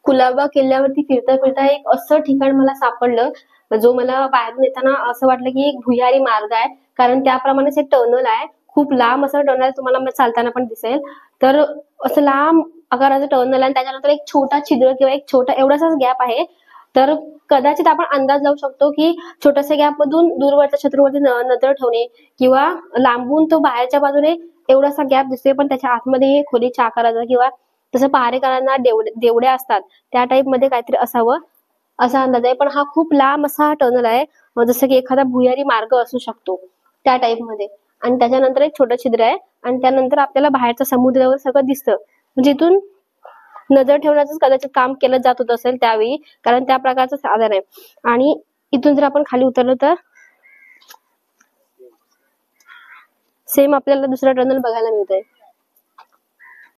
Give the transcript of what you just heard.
कुलाबा किल्ल्यावरती फिरता फिरता एक असं ठिकाण मला सापडलं, जो मला बाहेरून येताना असं वाटलं की एक भुयारी मार्ग आहे, कारण त्याप्रमाणेच एक टनल आहे. खूप लांब असं टनल तुम्हाला चालताना पण दिसेल. तर असं लांब आकाराचं टनल आणि त्याच्यानंतर एक छोटा छिद्र किंवा एक छोटा एवढासाच गॅप आहे. तर कदाचित आपण अंदाज लावू शकतो की छोट्याशा गॅप मधून दूरवरच्या शत्रूवरती नजर ठेवणे किंवा लांबून तो बाहेरच्या बाजूने एवढासा गॅप दिसतोय, पण त्याच्या आतमध्ये खोलीच्या आकाराचा किंवा जसं पहारेकरांना देवड्या असतात त्या टाईप मध्ये काहीतरी असावं असा अंदाज आहे. पण हा खूप लांब असा टनल आहे, जसं की एखादा भुयारी मार्ग असू शकतो त्या टाईप मध्ये. आणि त्याच्यानंतर एक छोटं छिद्र आहे आणि त्यानंतर आपल्याला बाहेरचं समुद्रावर सगळं दिसतं. म्हणजे इथून नजर ठेवण्याचं कदाचित काम केलं जात होत असेल त्यावेळी, कारण त्या प्रकारचं साधन आहे. आणि इथून जर आपण खाली उतरलो तर सेम आपल्याला दुसरा टनल बघायला मिळतोय.